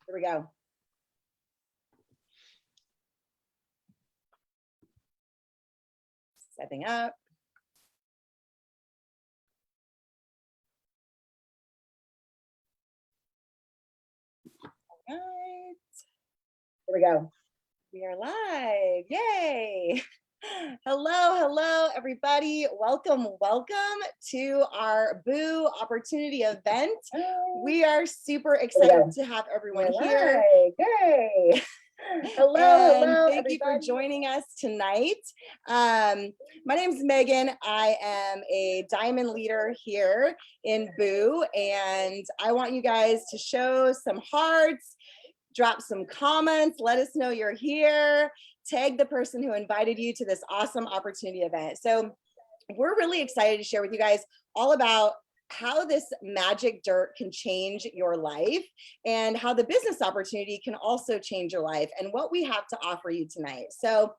Here we go. Setting up. All right. Here we go. We are live. Yay. Hello, everybody. Welcome to our Boo Opportunity event. We are super excited to have everyone here. Yay. Hello, thank you for joining us tonight. My name is Megan. I am a diamond leader here in Boo, and I want you guys to show some hearts, drop some comments, let us know you're here, tag the person who invited you to this awesome opportunity event. So we're really excited to share with you guys all about how this magic dirt can change your life and how the business opportunity can also change your life and what we have to offer you tonight. So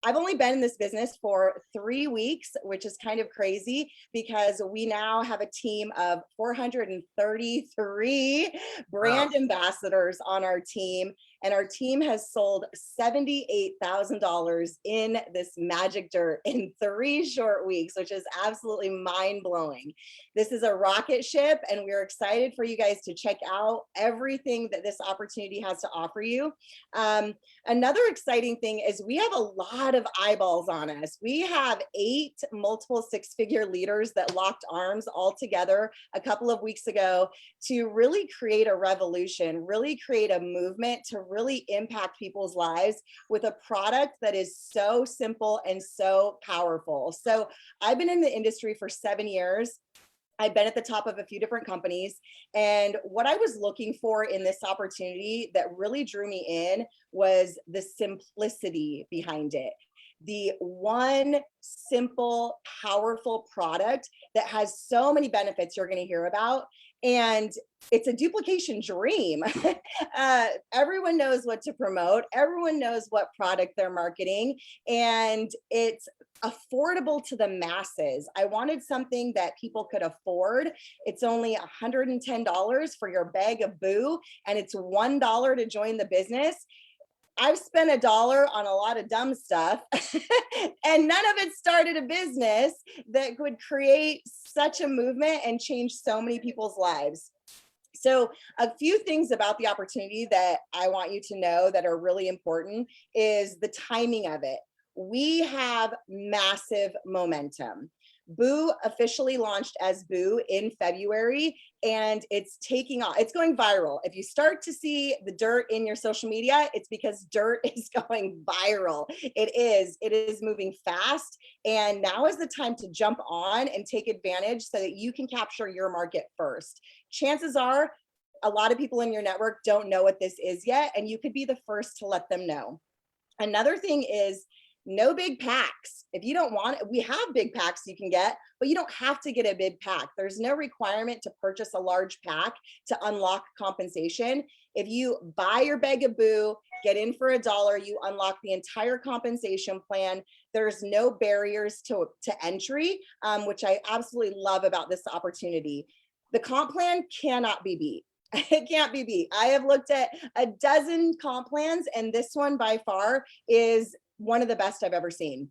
I've only been in this business for 3 weeks, which is kind of crazy because we now have a team of 433 brand ambassadors on our team. And our team has sold $78,000 in this magic dirt in 3 short weeks, which is absolutely mind-blowing. This is a rocket ship, and we're excited for you guys to check out everything that this opportunity has to offer you. Another exciting thing is we have a lot of eyeballs on us. We have 8 multiple 6-figure leaders that locked arms all together a couple of weeks ago to really create a revolution, really create a movement to really impact people's lives with a product that is so simple and so powerful. So I've been in the industry for 7 years. I've been at the top of a few different companies. And what I was looking for in this opportunity that really drew me in was the simplicity behind it. The one simple, powerful product that has so many benefits you're going to hear about. And it's a duplication dream. Everyone knows what to promote. Everyone knows what product they're marketing. And it's affordable to the masses. I wanted something that people could afford. It's only $110 for your bag of Boo, and it's $1 to join the business. I've spent $1 on a lot of dumb stuff and none of it started a business that would create such a movement and change so many people's lives. So a few things about the opportunity that I want you to know that are really important is the timing of it. We have massive momentum. Boo officially launched as Boo in February, and it's taking off. It's going viral. If you start to see the dirt in your social media, it's because dirt is going viral. It is moving fast. And now is the time to jump on and take advantage so that you can capture your market first. Chances are a lot of people in your network don't know what this is yet, and you could be the first to let them know. Another thing is, no big packs. If you don't want it, we have big packs you can get, but you don't have to get a big pack. There's no requirement to purchase a large pack to unlock compensation. If you buy your bag of Boo, get in for $1, you unlock the entire compensation plan. There's no barriers to entry, which I absolutely love about this opportunity. The comp plan cannot be beat. It can't be beat. I have looked at a dozen comp plans, and this one by far is one of the best I've ever seen.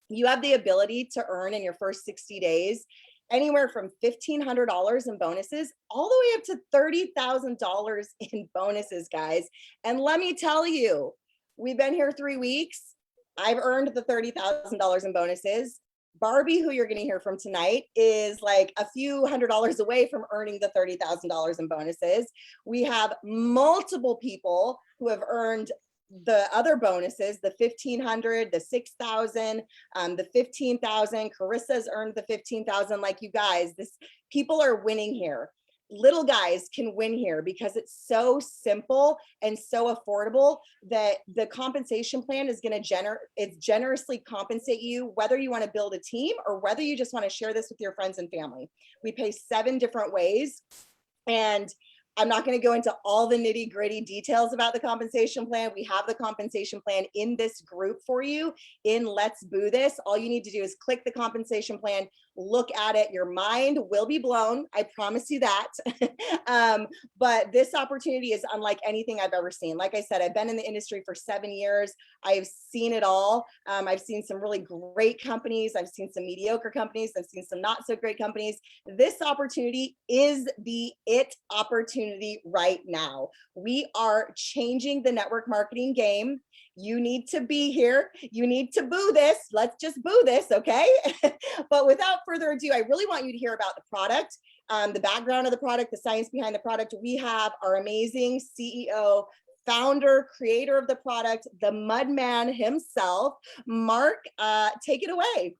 You have the ability to earn in your first 60 days anywhere from $1,500 in bonuses all the way up to $30,000 in bonuses, guys. And let me tell you, we've been here 3 weeks. I've earned the $30,000 in bonuses. Barbie, who you're going to hear from tonight, is like a few $100s away from earning the $30,000 in bonuses. We have multiple people who have earned the other bonuses, the 1,500, the 6,000, the 15,000. Carissa's earned the 15,000. Like, you guys, people are winning here. Little guys can win here because it's so simple and so affordable that the compensation plan is going to generously compensate you, whether you want to build a team or whether you just want to share this with your friends and family. We pay 7 different ways, and I'm not going to go into all the nitty gritty details about the compensation plan. We have the compensation plan in this group for you in Let's Boo This. All you need to do is click the compensation plan, look at it. Your mind will be blown. I promise you that. But this opportunity is unlike anything I've ever seen. Like I said, I've been in the industry for 7 years. I've seen it all. I've seen some really great companies. I've seen some mediocre companies. I've seen some not so great companies. This opportunity is the it opportunity right now. We are changing the network marketing game. You need to be here. You need to boo this. Let's just boo this, okay? But without further ado, I really want you to hear about the product, the background of the product, the science behind the product. We have our amazing CEO, founder, creator of the product, the Mudman himself, Mark. Take it away.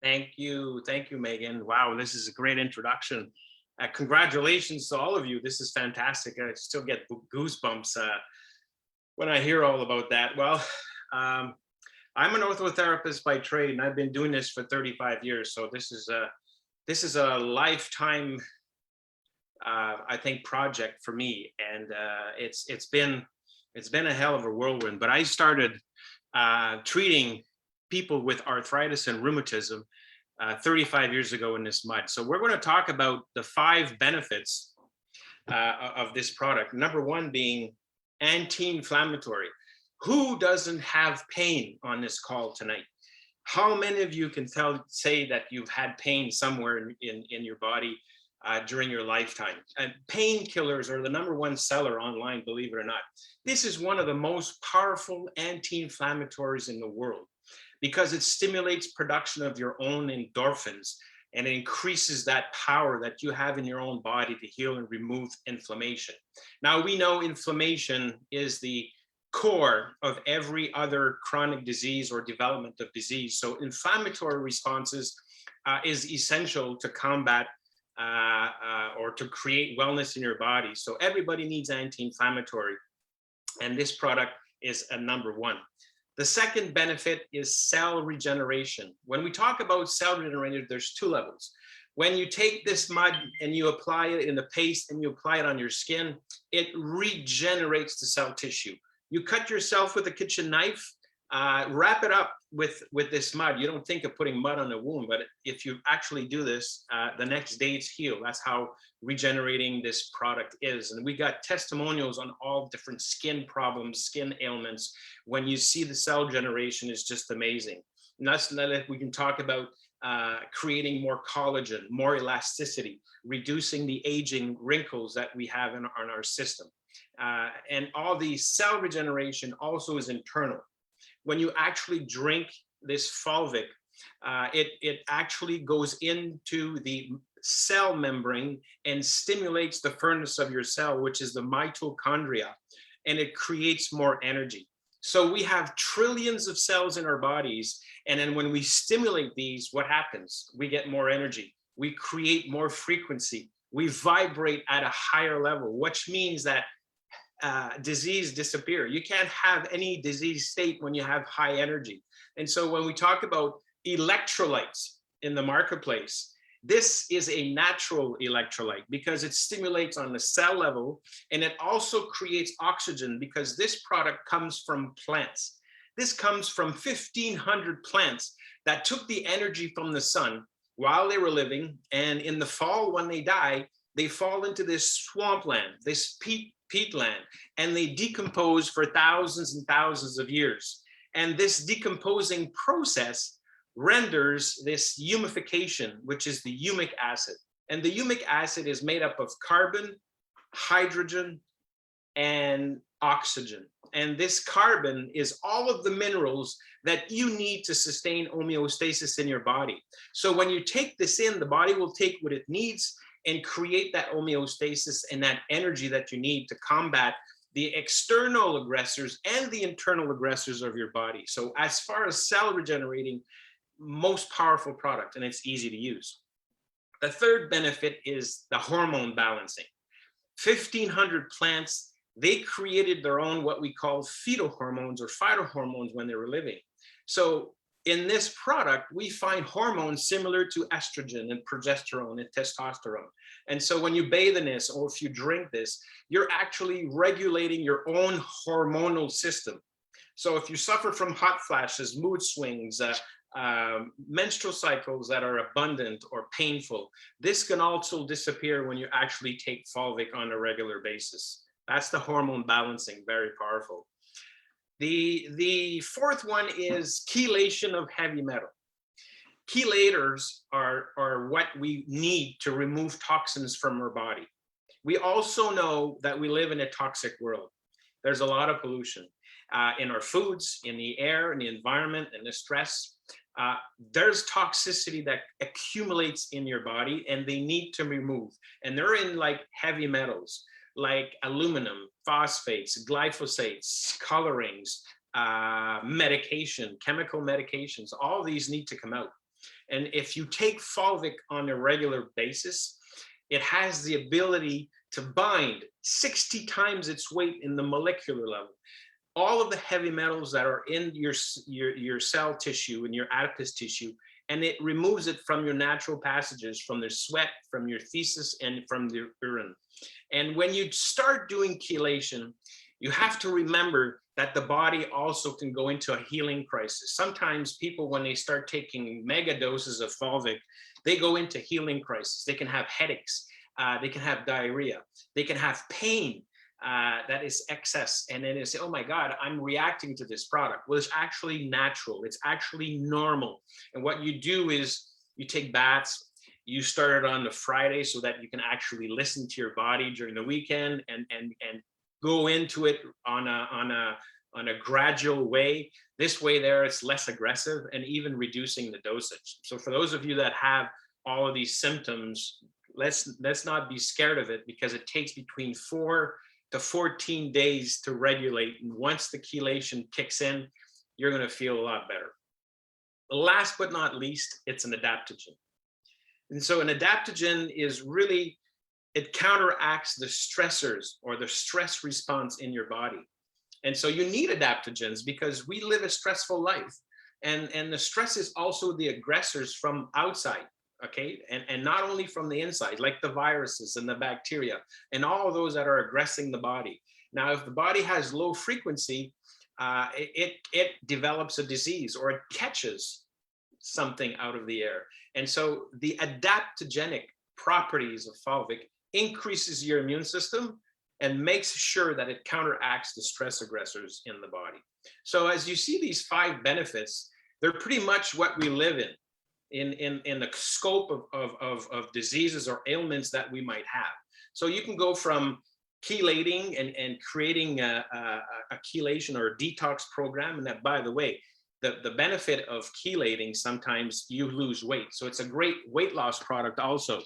Thank you, Megan. Wow, this is a great introduction. Congratulations to all of you. This is fantastic. I still get goosebumps when I hear all about that. Well, I'm an orthotherapist by trade, and I've been doing this for 35 years. So this is a lifetime, I think, project for me, and it's been a hell of a whirlwind. But I started treating people with arthritis and rheumatism 35 years ago in this mud. So we're going to talk about the 5 benefits of this product. Number 1 being anti-inflammatory. Who doesn't have pain on this call tonight? How many of you can say that you've had pain somewhere in your body during your lifetime? And painkillers are the number 1 seller online, believe it or not. This is one of the most powerful anti-inflammatories in the world, because it stimulates production of your own endorphins, and it increases that power that you have in your own body to heal and remove inflammation. Now, we know inflammation is the core of every other chronic disease or development of disease. So inflammatory responses is essential to combat or to create wellness in your body. So everybody needs anti-inflammatory, and this product is a number 1. The second benefit is cell regeneration. When we talk about cell regeneration, there's 2 levels. When you take this mud and you apply it in the paste and you apply it on your skin, it regenerates the cell tissue. You cut yourself with a kitchen knife, wrap it up with this mud. You don't think of putting mud on a wound, but if you actually do this, the next day it's healed. That's how regenerating this product is. And we got testimonials on all different skin problems, skin ailments. When you see the cell generation, is just amazing. And that's that we can talk about creating more collagen, more elasticity, reducing the aging wrinkles that we have on our system. And all the cell regeneration also is internal. When you actually drink this fulvic, it actually goes into the cell membrane and stimulates the furnace of your cell, which is the mitochondria, and it creates more energy. So we have trillions of cells in our bodies, and then when we stimulate these, what happens? We get more energy. We create more frequency. We vibrate at a higher level, which means that disease disappear. You can't have any disease state when you have high energy. And so when we talk about electrolytes in the marketplace, this is a natural electrolyte because it stimulates on the cell level, and it also creates oxygen because this product comes from plants. This comes from 1,500 plants that took the energy from the sun while they were living, and in the fall when they die, they fall into this swampland, this peatland, and they decompose for thousands and thousands of years. And this decomposing process renders this humification, which is the humic acid. And the humic acid is made up of carbon, hydrogen, and oxygen. And this carbon is all of the minerals that you need to sustain homeostasis in your body. So when you take this in, the body will take what it needs and create that homeostasis and that energy that you need to combat the external aggressors and the internal aggressors of your body. So as far as cell regenerating, most powerful product, and it's easy to use. The third benefit is the hormone balancing. 1,500 plants, they created their own what we call phytohormones or phytohormones when they were living. So in this product, we find hormones similar to estrogen and progesterone and testosterone. And so when you bathe in this, or if you drink this, you're actually regulating your own hormonal system. So if you suffer from hot flashes, mood swings, menstrual cycles that are abundant or painful. This can also disappear when you actually take Fulvic on a regular basis. That's the hormone balancing, very powerful. The fourth one is chelation of heavy metal. Chelators are what we need to remove toxins from our body. We also know that we live in a toxic world. There's a lot of pollution in our foods, in the air, in the environment, and the stress. There's toxicity that accumulates in your body and they need to remove. And they're in like heavy metals, like aluminum, phosphates, glyphosates, colorings, medication, chemical medications. All these need to come out. And if you take Fulvic on a regular basis, it has the ability to bind 60 times its weight in the molecular level. All of the heavy metals that are in your cell tissue and your adipose tissue, and it removes it from your natural passages, from the sweat, from your feces, and from the urine. And when you start doing chelation, you have to remember that the body also can go into a healing crisis. Sometimes people, when they start taking mega doses of Fulvic, they go into healing crisis. They can have headaches, they can have diarrhea, they can have pain that is excess. And then they say, oh my God, I'm reacting to this product. Well, it's actually natural. It's actually normal. And what you do is you take baths. You start it on the Friday so that you can actually listen to your body during the weekend and go into it on a gradual way. This way there, it's less aggressive and even reducing the dosage. So for those of you that have all of these symptoms, let's not be scared of it, because it takes between 4 to 14 days to regulate. And once the chelation kicks in, you're going to feel a lot better. Last but not least, it's an adaptogen. And so an adaptogen is really, it counteracts the stressors or the stress response in your body. And so you need adaptogens because we live a stressful life. And the stress is also the aggressors from outside, okay? And not only from the inside, like the viruses and the bacteria and all of those that are aggressing the body. Now, if the body has low frequency, it develops a disease or it catches something out of the air. And so the adaptogenic properties of Fulvic increases your immune system and makes sure that it counteracts the stress aggressors in the body. So as you see these 5 benefits, they're pretty much what we live in the scope of diseases or ailments that we might have. So you can go from chelating and creating a chelation or a detox program. And that, by the way, the benefit of chelating, sometimes you lose weight. So it's a great weight loss product also.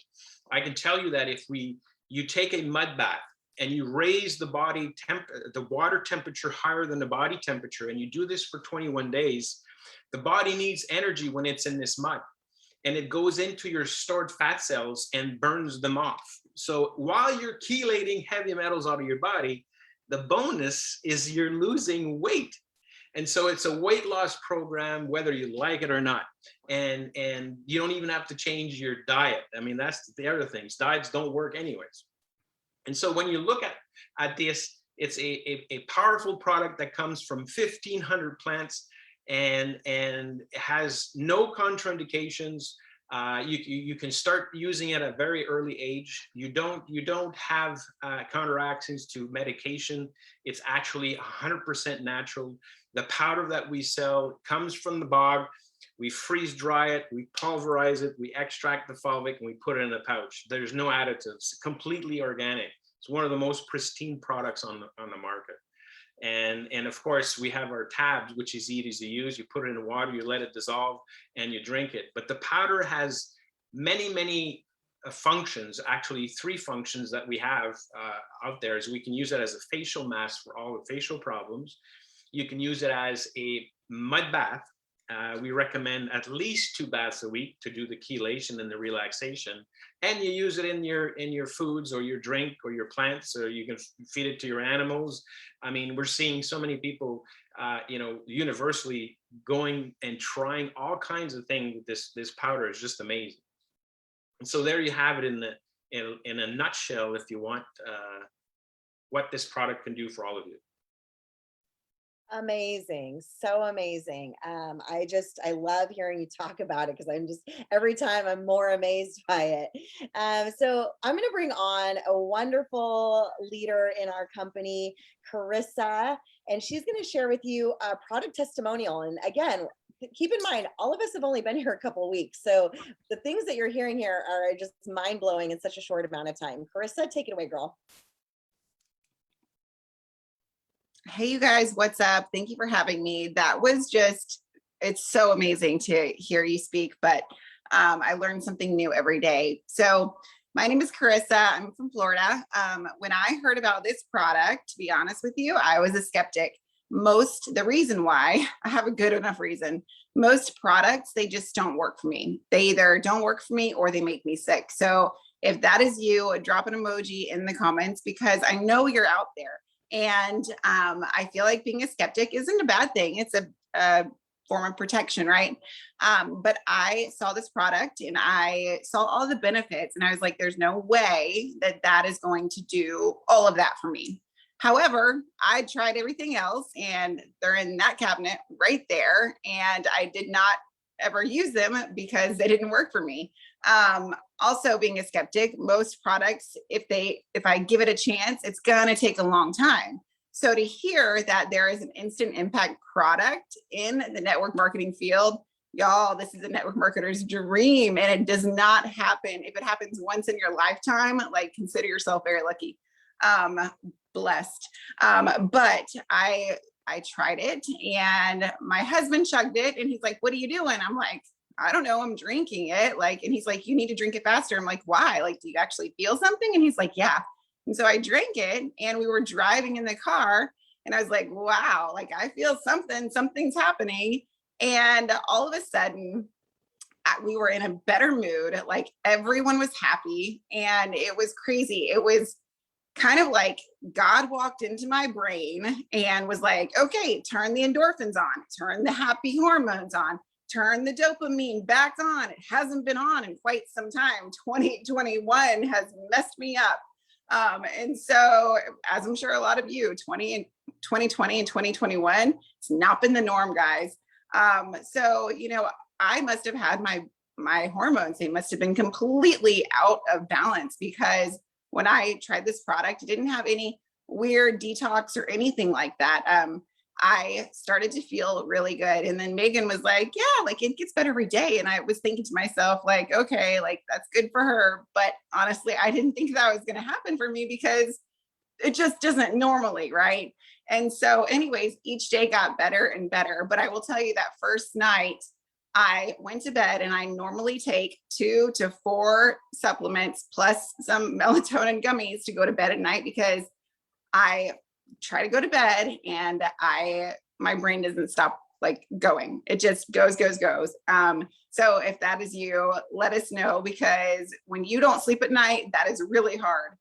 I can tell you that if you take a mud bath and you raise the water temperature higher than the body temperature, and you do this for 21 days, the body needs energy when it's in this mud. And it goes into your stored fat cells and burns them off. So while you're chelating heavy metals out of your body, the bonus is you're losing weight. And so it's a weight loss program, whether you like it or not. And you don't even have to change your diet. I mean, that's the other things. Diets don't work anyways. And so when you look at this, it's a powerful product that comes from 1,500 plants and has no contraindications. You can start using it at a very early age. You don't have counteractions to medication. It's actually 100% natural. The powder that we sell comes from the bog. We freeze dry it, we pulverize it, we extract the Fulvic, and we put it in a pouch. There's no additives, completely organic. It's one of the most pristine products on the market. And of course, we have our tabs, which is easy to use. You put it in water, you let it dissolve, and you drink it. But the powder has many functions, actually 3 functions that we have out there. Is we can use it as a facial mask for all the facial problems. You can use it as a mud bath. We recommend at least 2 baths a week to do the chelation and the relaxation. And you use it in your foods or your drink or your plants, or you can feed it to your animals. I mean, we're seeing so many people, universally going and trying all kinds of things with this powder. Is just amazing. And so there you have it in a nutshell, if you want, what this product can do for all of you. Amazing. So amazing. I love hearing you talk about it because every time I'm more amazed by it. So I'm going to bring on a wonderful leader in our company, Carissa, and she's going to share with you a product testimonial. And again, keep in mind, all of us have only been here a couple of weeks. So the things that you're hearing here are just mind blowing in such a short amount of time. Carissa, take it away, girl. Hey, you guys, what's up? Thank you for having me. That was it's so amazing to hear you speak, but I learned something new every day. So my name is Carissa. I'm from Florida. When I heard about this product, to be honest with you, I was a skeptic. The reason why, I have a good enough reason. Most products, they just don't work for me. They either don't work for me or they make me sick. So if that is you, drop an emoji in the comments because I know you're out there. And I feel like being a skeptic isn't a bad thing. It's a form of protection, right? But I saw this product and I saw all the benefits and I was like, there's no way that is going to do all of that for me. However, I tried everything else and they're in that cabinet right there. And I did not ever use them because they didn't work for me. Also being a skeptic, most products, if I give it a chance, it's gonna take a long time. So to hear that there is an instant impact product in the network marketing field, y'all, this is a network marketer's dream and it does not happen. If it happens once in your lifetime, like consider yourself very lucky, blessed. But I tried it and my husband chugged it and he's like, what are you doing? I'm like, I don't know, I'm drinking it. And he's like, you need to drink it faster. I'm like, why? Like, do you actually feel something? And he's like, yeah. And so I drank it and we were driving in the car and I was like, wow, like I feel something's happening. And all of a sudden we were in a better mood. Like everyone was happy and it was crazy. It was kind of like God walked into my brain and was like, okay, turn the endorphins on, turn the happy hormones on, turn the dopamine back on. It hasn't been on in quite some time. 2021 has messed me up. And so, as I'm sure a lot of you, 2020 and 2021, it's not been the norm, guys. So, I must have had my hormones, they must have been completely out of balance because when I tried this product, it didn't have any weird detox or anything like that. I started to feel really good. And then Megan was like, yeah, like it gets better every day. And I was thinking to myself, like, okay, like that's good for her. But honestly, I didn't think that was going to happen for me because it just doesn't normally, right? And so anyways, each day got better and better. But I will tell you that first night, I went to bed and I normally take 2 to 4 supplements plus some melatonin gummies to go to bed at night because I try to go to bed and my brain doesn't stop like going. It just goes. So if that is you, let us know because when you don't sleep at night, that is really hard.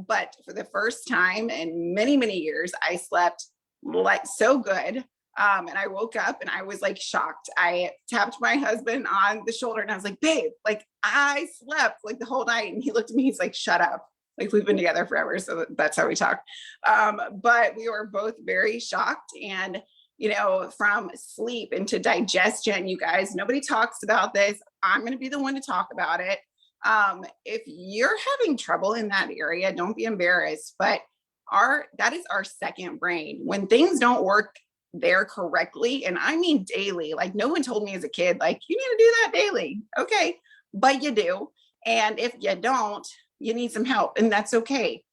But for the first time in many, many years, I slept like so good. And I woke up and I was like shocked. I tapped my husband on the shoulder and I was like, babe, like I slept like the whole night. And he looked at me, he's like, shut up. Like we've been together forever. So that's how we talk. But we were both very shocked. And, from sleep into digestion, you guys, nobody talks about this. I'm going to be the one to talk about it. If you're having trouble in that area, don't be embarrassed. But that is our second brain. When things don't work there correctly, and I mean daily, like no one told me as a kid, like you need to do that daily. Okay, but you do. And if you don't, you need some help, and that's okay.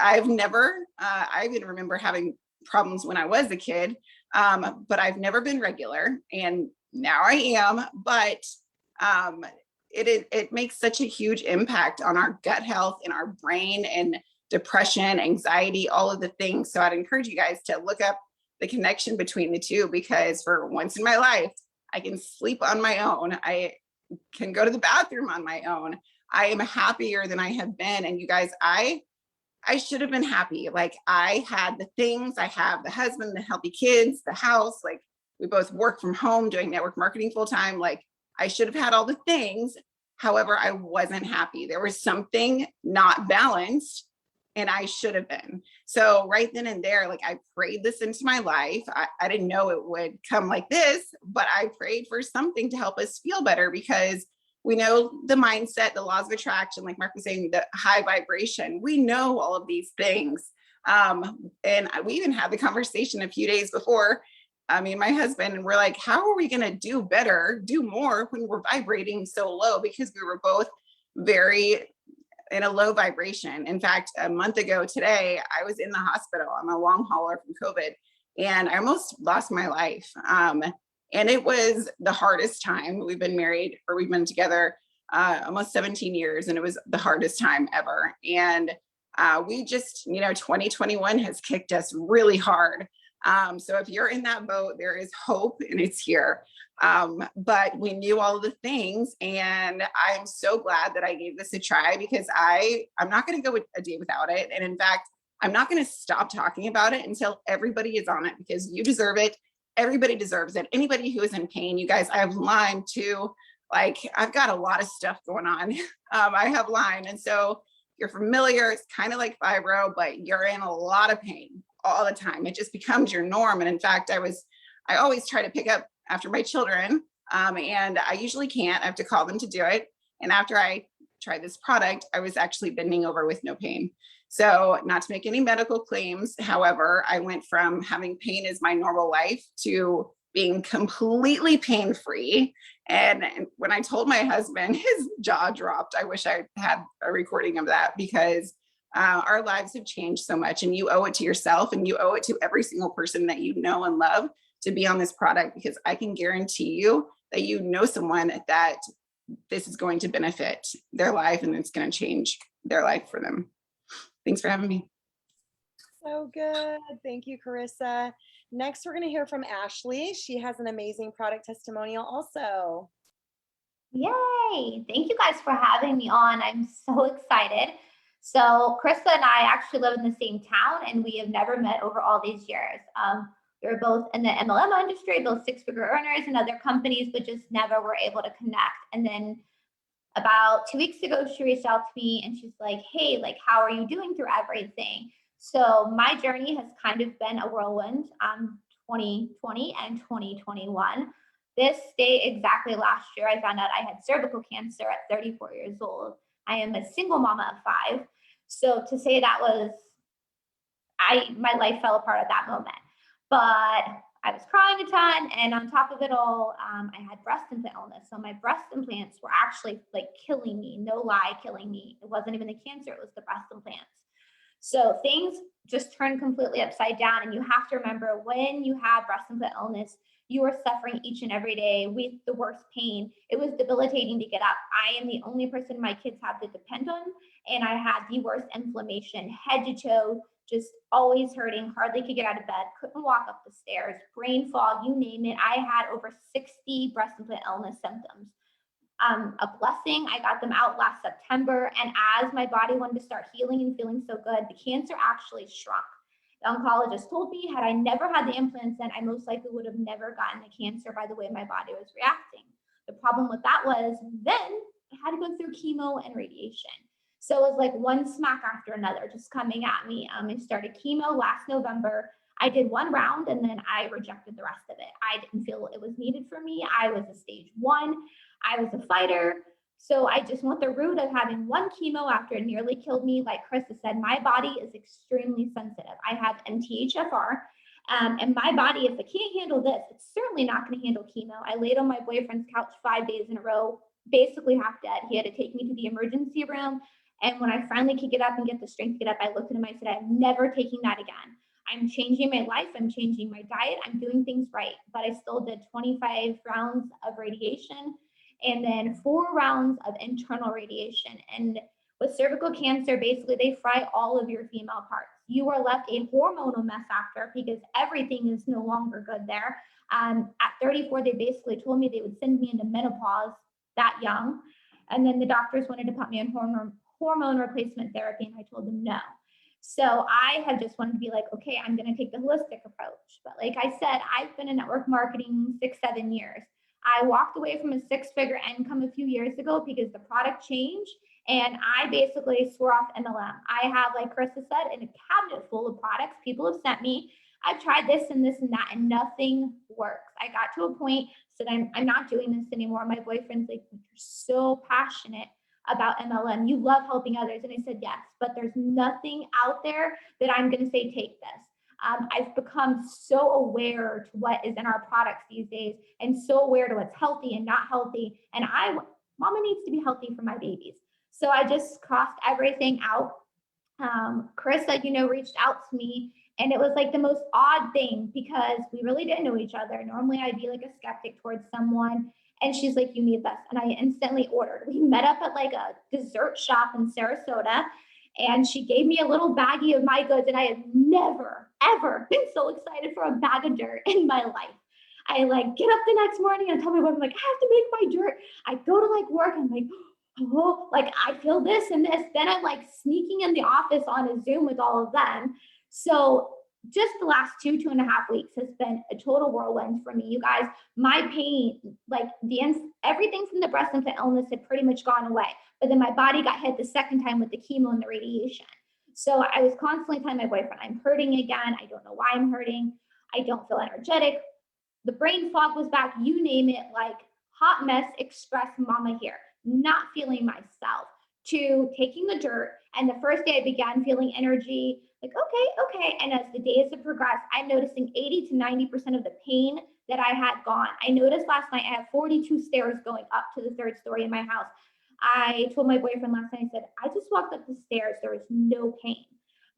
I even remember having problems when I was a kid, but I've never been regular, and now I am. But it makes such a huge impact on our gut health and our brain and depression, anxiety, all of the things. So I'd encourage you guys to look up the connection between the two, because for once in my life, I can sleep on my own. I can go to the bathroom on my own. I am happier than I have been. And you guys, I should have been happy. Like I had the things, I have the husband, the healthy kids, the house, like we both work from home doing network marketing full time. Like I should have had all the things. However, I wasn't happy. There was something not balanced and I should have been. So right then and there, like I prayed this into my life. I didn't know it would come like this, but I prayed for something to help us feel better, because we know the mindset, the laws of attraction, like Mark was saying, the high vibration. We know all of these things. And we even had the conversation a few days before, me and my husband, and we're like, how are we going to do better, do more when we're vibrating so low? Because we were both very in a low vibration. In fact, a month ago today, I was in the hospital. I'm a long hauler from COVID, and I almost lost my life. And it was the hardest time. We've been married, or we've been together almost 17 years, and it was the hardest time ever. And we just, 2021 has kicked us really hard. So if you're in that boat, there is hope, and it's here. But we knew all of the things, and I'm so glad that I gave this a try, because I'm not going to go a day without it. And in fact, I'm not going to stop talking about it until everybody is on it, because you deserve it. Everybody deserves it. Anybody who is in pain, you guys, I have Lyme too. Like, I've got a lot of stuff going on. I have Lyme. And so you're familiar, it's kind of like fibro, but you're in a lot of pain all the time. It just becomes your norm. And in fact, I always try to pick up after my children, and I usually can't. I have to call them to do it. And after I tried this product, I was actually bending over with no pain. So, not to make any medical claims, however, I went from having pain as my normal life to being completely pain-free. And when I told my husband, his jaw dropped. I wish I had a recording of that, because our lives have changed so much, and you owe it to yourself, and you owe it to every single person that you know and love to be on this product, because I can guarantee you that you know someone that this is going to benefit their life, and it's going to change their life for them. Thanks for having me. So good. Thank you, Carissa. Next, we're going to hear from Ashley. She has an amazing product testimonial also. Yay! Thank you guys for having me on. I'm so excited. So Krista and I actually live in the same town, and we have never met over all these years. We were both in the MLM industry, both six-figure earners in other companies, but just never were able to connect. And then about 2 weeks ago, she reached out to me, and she's like, hey, like, how are you doing through everything? So my journey has kind of been a whirlwind, 2020 and 2021. This day exactly last year, I found out I had cervical cancer at 34 years old. I am a single mama of 5. So to say that was, my life fell apart at that moment. But I was crying a ton, and on top of it all, I had breast implant illness. So my breast implants were actually like killing me, no lie, killing me. It wasn't even the cancer, it was the breast implants. So things just turned completely upside down. And you have to remember, when you have breast implant illness, you are suffering each and every day with the worst pain. It was debilitating to get up. I am the only person my kids have to depend on. And I had the worst inflammation, head to toe, just always hurting, hardly could get out of bed, couldn't walk up the stairs, brain fog, you name it. I had over 60 breast implant illness symptoms. A blessing, I got them out last September. And as my body wanted to start healing and feeling so good, the cancer actually shrunk. The oncologist told me, had I never had the implants, then I most likely would have never gotten the cancer by the way my body was reacting. The problem with that was then I had to go through chemo and radiation. So it was like one smack after another just coming at me. I started chemo last November. I did 1 round, and then I rejected the rest of it. I didn't feel it was needed for me. I was a stage 1. I was a fighter. So I just went the route of having 1 chemo after it nearly killed me. Like Krista said, my body is extremely sensitive. I have MTHFR, and my body, if it can't handle this, it's certainly not going to handle chemo. I laid on my boyfriend's couch 5 days in a row, basically half dead. He had to take me to the emergency room. And when I finally could get up and get the strength to get up, I looked at him, I said, I'm never taking that again. I'm changing my life. I'm changing my diet. I'm doing things right. But I still did 25 rounds of radiation and then 4 rounds of internal radiation. And with cervical cancer, basically they fry all of your female parts. You are left a hormonal mess after, because everything is no longer good there. At 34, they basically told me they would send me into menopause that young. And then the doctors wanted to put me on hormone replacement therapy, and I told them no. So I have just wanted to be like, okay, I'm going to take the holistic approach. But like I said, I've been in network marketing 6-7 years. I walked away from a 6-figure income a few years ago because the product changed And I basically swore off MLM. I have, like Krista said, in a cabinet full of products people have sent me. I've tried this and this and that, and nothing works. I got to a point, said, I'm not doing this anymore. My boyfriend's like, you're so passionate about MLM. You love helping others. And I said, yes, but there's nothing out there that I'm going to say, take this. I've become so aware to what is in our products these days, and so aware to what's healthy and not healthy. And mama needs to be healthy for my babies. So I just crossed everything out. Chris, reached out to me, and it was like the most odd thing because we really didn't know each other. Normally I'd be like a skeptic towards someone, and she's like, you need this. And I instantly ordered. We met up at like a dessert shop in Sarasota, and she gave me a little baggie of my goods, and I had never, ever been so excited for a bag of dirt in my life. I like get up the next morning and tell my wife, I'm like, I have to make my dirt. I go to like work, I'm like, oh, like I feel this and this. Then I'm like sneaking in the office on a Zoom with all of them. So just the last 2.5 weeks has been a total whirlwind for me. You guys, my pain, like everything from the breast implant illness had pretty much gone away. But then my body got hit the second time with the chemo and the radiation. So I was constantly telling my boyfriend, I'm hurting again. I don't know why I'm hurting. I don't feel energetic. The brain fog was back, you name it, like hot mess express mama here, not feeling myself, to taking the dirt. And the first day I began feeling energy, like, okay. And as the days have progressed, I'm noticing 80 to 90% of the pain that I had gone. I noticed last night I had 42 stairs going up to the 3rd story in my house. I told my boyfriend last night, I said, I just walked up the stairs. There was no pain.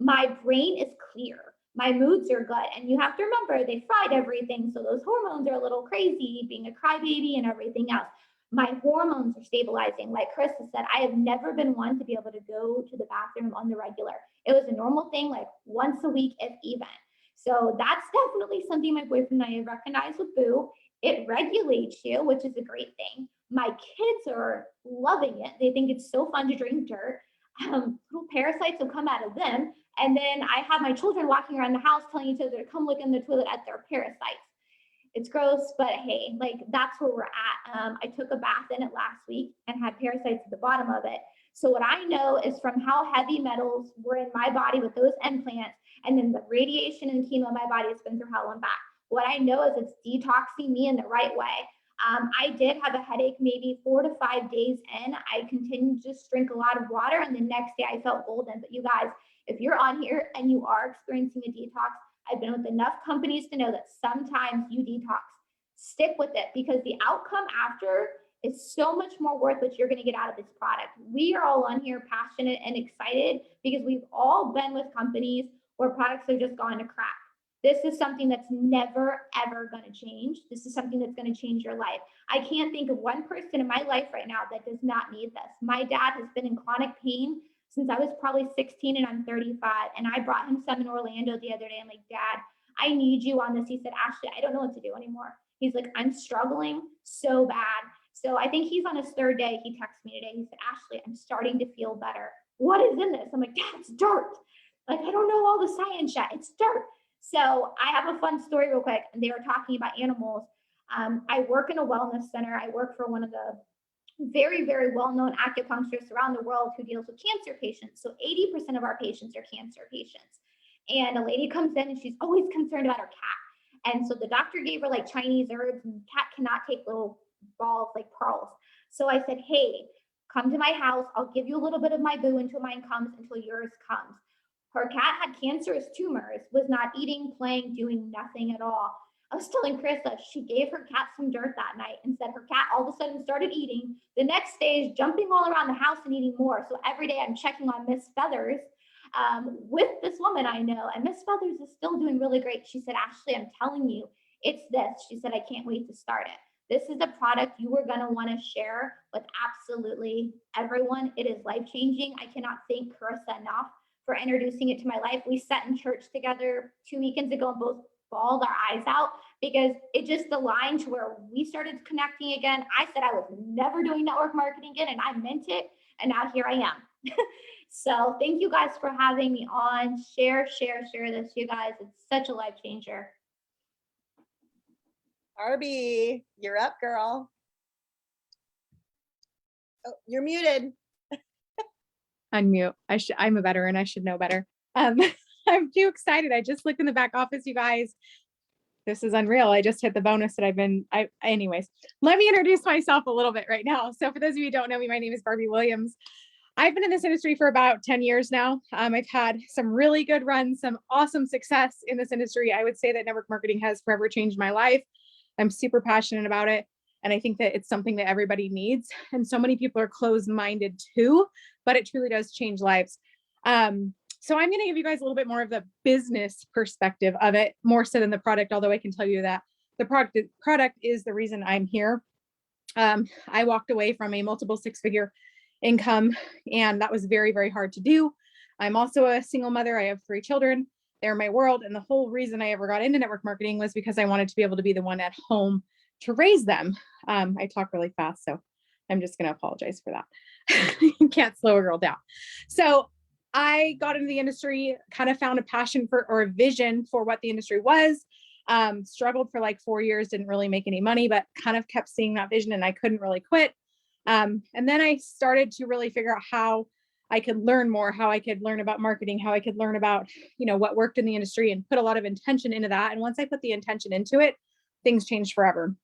My brain is clear. My moods are good. And you have to remember, they fried everything. So those hormones are a little crazy, being a crybaby and everything else. My hormones are stabilizing. Like Krista said, I have never been one to be able to go to the bathroom on the regular. It was a normal thing, like once a week, if even. So that's definitely something my boyfriend and I have recognized with Boo. It regulates you, which is a great thing. My kids are loving it. They think it's so fun to drink dirt. Little parasites will come out of them. And then I have my children walking around the house telling each other to come look in the toilet at their parasites. It's gross, but hey, like that's where we're at. I took a bath in it last week and had parasites at the bottom of it. So what I know is from how heavy metals were in my body with those implants, and then the radiation and chemo in my body, it's been through hell and back. What I know is it's detoxing me in the right way. I did have a headache maybe 4 to 5 days in. I continued to just drink a lot of water, and the next day I felt golden. But you guys, if you're on here and you are experiencing a detox, I've been with enough companies to know that sometimes you detox. Stick with it, because the outcome after is so much more worth what you're going to get out of this product. We are all on here passionate and excited because we've all been with companies where products have just gone to crap. This is something that's never, ever going to change. This is something that's going to change your life. I can't think of one person in my life right now that does not need this. My dad has been in chronic pain since I was probably 16 and I'm 35. And I brought him some in Orlando the other day. I'm like, Dad, I need you on this. He said, Ashley, I don't know what to do anymore. He's like, I'm struggling so bad. So I think he's on his 3rd day. He texted me today. He said, Ashley, I'm starting to feel better. What is in this? I'm like, Dad, it's dirt. Like, I don't know all the science yet. It's dirt. So I have a fun story real quick. And they were talking about animals. I work in a wellness center. I work for one of the very, very well-known acupuncturists around the world who deals with cancer patients. So 80% of our patients are cancer patients. And a lady comes in and she's always concerned about her cat. And so the doctor gave her like Chinese herbs, and the cat cannot take little balls like pearls. So I said, hey, come to my house. I'll give you a little bit of my boo until mine comes, until yours comes. Her cat had cancerous tumors, was not eating, playing, doing nothing at all. I was telling Krista, she gave her cat some dirt that night and said her cat all of a sudden started eating. The next day is jumping all around the house and eating more. So every day I'm checking on Miss Feathers with this woman I know, and Miss Feathers is still doing really great. She said, Ashley, I'm telling you, it's this. She said, I can't wait to start it. This is a product you are going to want to share with absolutely everyone. It is life-changing. I cannot thank Carissa enough for introducing it to my life. We sat in church together 2 weekends ago and both bawled our eyes out because it just aligned to where we started connecting again. I said I was never doing network marketing again, and I meant it. And now here I am. So thank you guys for having me on. Share this, you guys. It's such a life changer. Arby, you're up, girl. Oh, you're muted. unmute. I'm a veteran. I should know better. I'm too excited. I just looked in the back office, you guys. This is unreal. I just hit the bonus that anyways, let me introduce myself a little bit right now. So for those of you who don't know me, my name is Barbie Williams. I've been in this industry for about 10 years now. I've had some really good runs, some awesome success in this industry. I would say that network marketing has forever changed my life. I'm super passionate about it. And I think that it's something that everybody needs. And so many people are closed-minded too, but it truly does change lives. So I'm going to give you guys a little bit more of the business perspective of it, more so than the product, although I can tell you that the product is the reason I'm here. I walked away from a multiple six-figure income, and that was very, very hard to do. I'm also a single mother. I have 3 children. They're my world. And the whole reason I ever got into network marketing was because I wanted to be able to be the one at home to raise them. I talk really fast, so I'm just going to apologize for that. You can't slow a girl down. So I got into the industry, kind of found a passion for, or a vision for what the industry was, struggled for like 4 years, didn't really make any money, but kind of kept seeing that vision and I couldn't really quit. And then I started to really figure out how I could learn more, how I could learn about marketing, how I could learn about, what worked in the industry and put a lot of intention into that. And once I put the intention into it, things changed forever.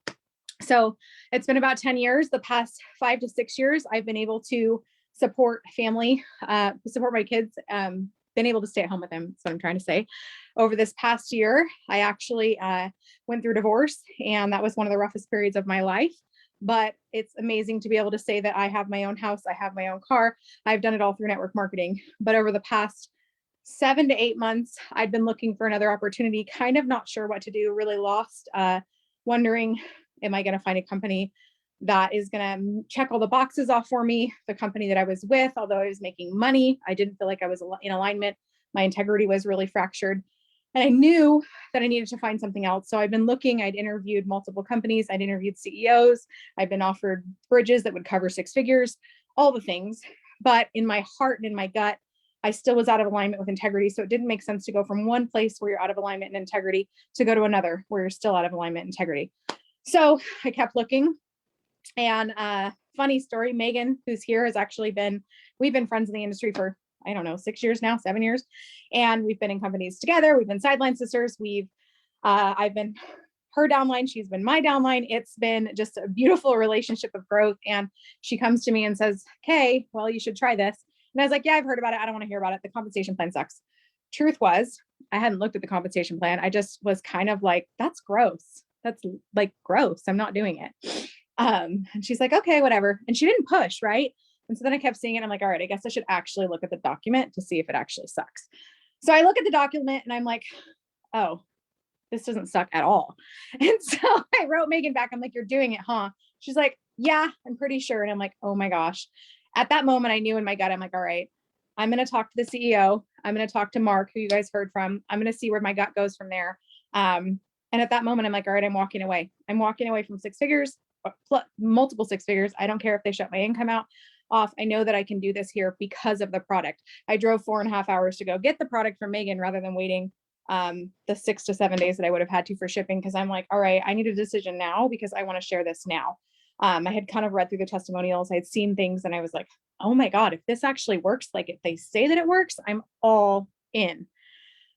So it's been about 10 years. The past 5 to 6 years, I've been able to support family, support my kids, been able to stay at home with them. That's what I'm trying to say. Over this past year, I actually went through divorce, and that was one of the roughest periods of my life. But it's amazing to be able to say that I have my own house, I have my own car. I've done it all through network marketing. But over the past 7 to 8 months, I'd been looking for another opportunity, kind of not sure what to do, really lost, wondering, am I going to find a company that is going to check all the boxes off for me? The company that I was with, although I was making money, I didn't feel like I was in alignment. My integrity was really fractured. And I knew that I needed to find something else. So I've been looking, I'd interviewed multiple companies, I'd interviewed CEOs, I've been offered bridges that would cover 6 figures, all the things. But in my heart and in my gut, I still was out of alignment with integrity. So it didn't make sense to go from one place where you're out of alignment and integrity to go to another where you're still out of alignment and integrity. So I kept looking. And funny story, Megan, who's here, has actually we've been friends in the industry for, I don't know, 6 years now, 7 years. And we've been in companies together. We've been sideline sisters. I've been her downline. She's been my downline. It's been just a beautiful relationship of growth. And she comes to me and says, okay, well, you should try this. And I was like, yeah, I've heard about it. I don't want to hear about it. The compensation plan sucks. Truth was, I hadn't looked at the compensation plan. I just was kind of like, that's gross. That's like gross. I'm not doing it. And she's like, okay, whatever. And she didn't push, right? And so then I kept seeing it. I'm like, all right, I guess I should actually look at the document to see if it actually sucks. So I look at the document and I'm like, oh, this doesn't suck at all. And so I wrote Megan back. I'm like, you're doing it, huh? She's like, yeah, I'm pretty sure. And I'm like, oh my gosh. At that moment, I knew in my gut, I'm like, all right, I'm going to talk to the CEO. I'm going to talk to Mark, who you guys heard from. I'm going to see where my gut goes from there. And at that moment, I'm like, all right, I'm walking away. I'm walking away from 6 figures, multiple 6 figures. I don't care if they shut my income off. I know that I can do this here because of the product. I drove 4.5 hours to go get the product from Megan rather than waiting the 6 to 7 days that I would have had to for shipping. Cause I'm like, all right, I need a decision now because I want to share this now. I had kind of read through the testimonials. I had seen things and I was like, oh my God, if this actually works, like if they say that it works, I'm all in.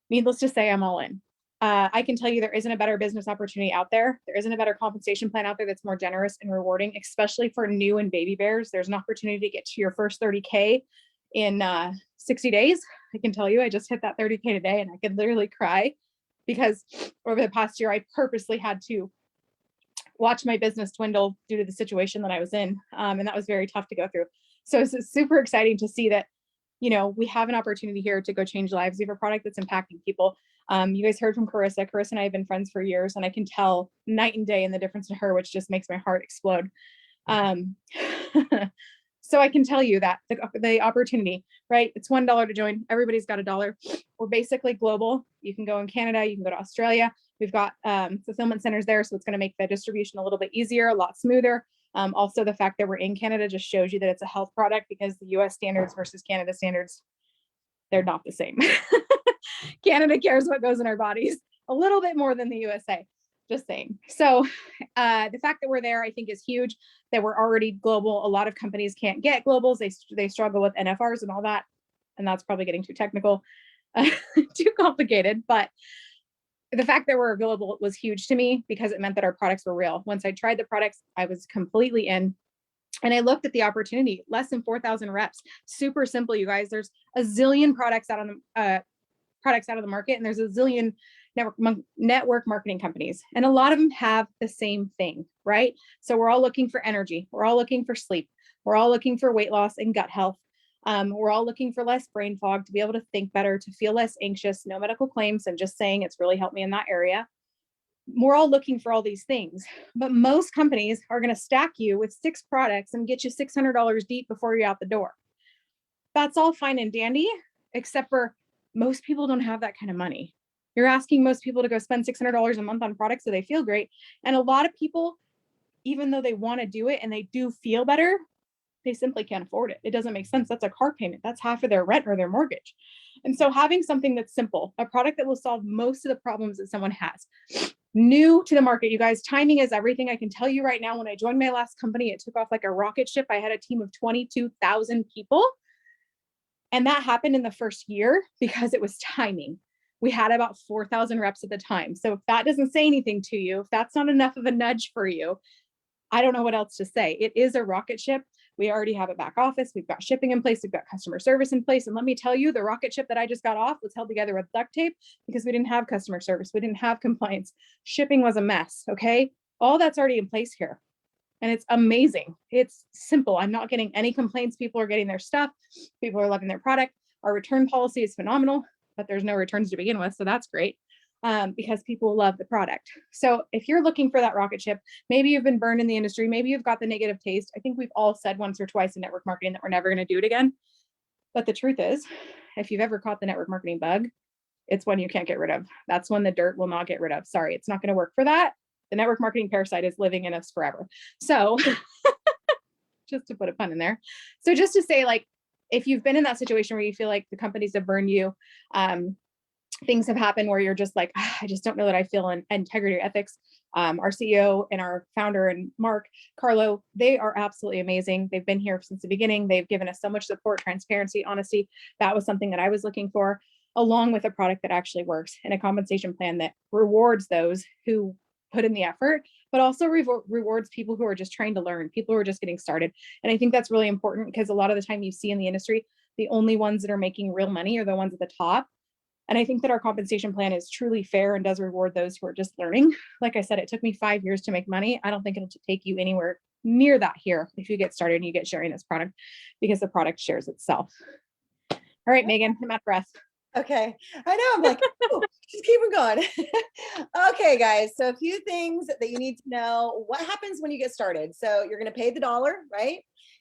Needless to say, I'm all in. I can tell you there isn't a better business opportunity out there. There isn't a better compensation plan out there that's more generous and rewarding, especially for new and baby bears. There's an opportunity to get to your first 30K in 60 days. I can tell you, I just hit that 30K today and I could literally cry because over the past year, I purposely had to watch my business dwindle due to the situation that I was in. And that was very tough to go through. So it's super exciting to see that, we have an opportunity here to go change lives. We have a product that's impacting people. You guys heard from Carissa. Carissa and I have been friends for years, and I can tell night and day in the difference to her, which just makes my heart explode. So I can tell you that the opportunity, right? It's $1 to join. Everybody's got $1. We're basically global. You can go in Canada, you can go to Australia. We've got fulfillment centers there, so it's going to make the distribution a little bit easier, a lot smoother. Also, the fact that we're in Canada just shows you that it's a health product because the US standards versus Canada standards, they're not the same. Canada cares what goes in our bodies a little bit more than the USA, just saying. So the fact that we're there, I think is huge, that we're already global. A lot of companies can't get globals. They struggle with NFRs and all that. and that's probably getting too technical, too complicated, but the fact that we're available was huge to me because it meant that our products were real. Once I tried the products, I was completely in. And I looked at the opportunity, less than 4,000 reps. Super simple, you guys. There's a zillion products out on the market, and there's a zillion network marketing companies, and a lot of them have the same thing, right? So we're all looking for energy. We're all looking for sleep. We're all looking for weight loss and gut health. We're all looking for less brain fog, to be able to think better, to feel less anxious. No medical claims. I'm just saying it's really helped me in that area. We're all looking for all these things, but most companies are going to stack you with 6 products and get you $600 deep before you're out the door. That's all fine and dandy, except for most people don't have that kind of money. You're asking most people to go spend $600 a month on products so they feel great. And a lot of people, even though they want to do it and they do feel better, they simply can't afford it. It doesn't make sense. That's a car payment. That's half of their rent or their mortgage. And so having something that's simple, a product that will solve most of the problems that someone has, new to the market, you guys, timing is everything. I can tell you right now, when I joined my last company, it took off like a rocket ship. I had a team of 22,000 people. And that happened in the first year because it was timing. We had about 4,000 reps at the time. So if that doesn't say anything to you, if that's not enough of a nudge for you, I don't know what else to say. It is a rocket ship. We already have a back office. We've got shipping in place. We've got customer service in place. And let me tell you, the rocket ship that I just got off was held together with duct tape because we didn't have customer service. We didn't have compliance. Shipping was a mess. Okay. All that's already in place here. And it's amazing. It's simple. I'm not getting any complaints. People are getting their stuff. People are loving their product. Our return policy is phenomenal, but there's no returns to begin with. So that's great. Because people love the product. So if you're looking for that rocket ship, maybe you've been burned in the industry, maybe you've got the negative taste. I think we've all said once or twice in network marketing that we're never going to do it again. But the truth is, if you've ever caught the network marketing bug, it's one you can't get rid of. That's one the dirt will not get rid of. Sorry, it's not going to work for that. The network marketing parasite is living in us forever. So just to put a pun in there. So just to say, like, if you've been in that situation where you feel like the companies have burned you, things have happened where you're just like, I just don't know that I feel in integrity or ethics. Our CEO and our founder and Mark, Carlo, they are absolutely amazing. They've been here since the beginning. They've given us so much support, transparency, honesty. That was something that I was looking for, along with a product that actually works and a compensation plan that rewards those who put in the effort, but also rewards people who are just trying to learn, people who are just getting started. And I think that's really important because a lot of the time you see in the industry, the only ones that are making real money are the ones at the top. And I think that our compensation plan is truly fair and does reward those who are just learning. Like I said, it took me 5 years to make money. I don't think it'll take you anywhere near that here if you get started and you get sharing this product, because the product shares itself. All right, Megan, I'm out of breath. Okay. I know. I'm like, oh, just keep it going. Okay, guys. So a few things that you need to know. What happens when you get started? So you're going to pay the dollar, right?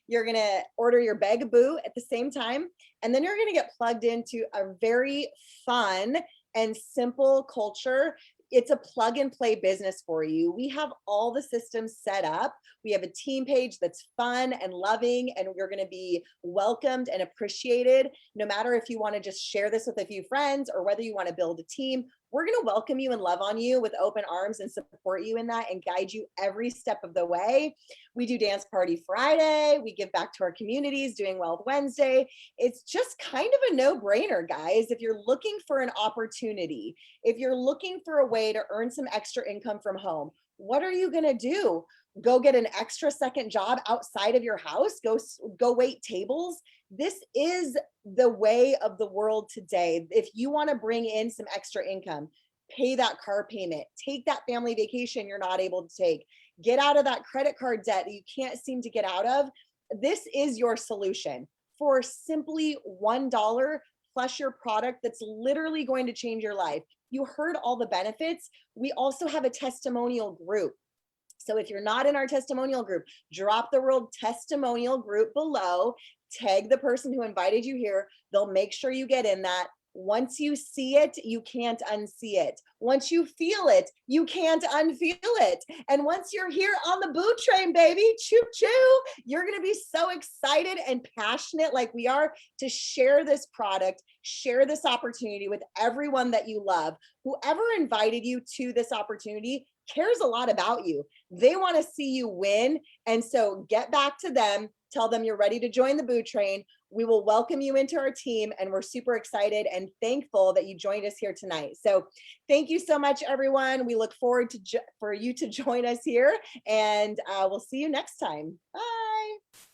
You're going to order your bag of boo at the same time. And then you're going to get plugged into a very fun and simple culture. It's a plug and play business for you. We have all the systems set up. We have a team page that's fun and loving, and you're going to be welcomed and appreciated. No matter if you want to just share this with a few friends or whether you want to build a team, we're going to welcome you and love on you with open arms and support you in that and guide you every step of the way. We do Dance Party Friday. We give back to our communities, Doing Well Wednesday. It's just kind of a no-brainer, guys. If you're looking for an opportunity, if you're looking for a way to earn some extra income from home, what are you going to do? Go get an extra second job outside of your house? Go wait tables? This is the way of the world today. If you want to bring in some extra income, pay that car payment, take that family vacation you're not able to take, get out of that credit card debt that you can't seem to get out of. This is your solution for simply $1 plus your product that's literally going to change your life. You heard all the benefits. We also have a testimonial group. So if you're not in our testimonial group, drop the word testimonial group below, tag the person who invited you here. They'll make sure you get in that. Once you see it, you can't unsee it. Once you feel it, you can't unfeel it. And once you're here on the boo train, baby, choo choo, you're going to be so excited and passionate like we are to share this product, share this opportunity with everyone that you love. Whoever invited you to this opportunity cares a lot about you. They want to see you win. And so get back to them. Tell them you're ready to join the boo train. we will welcome you into our team, and we're super excited and thankful that you joined us here tonight. So thank you so much, everyone. We look forward to for you to join us here, and we'll see you next time. Bye.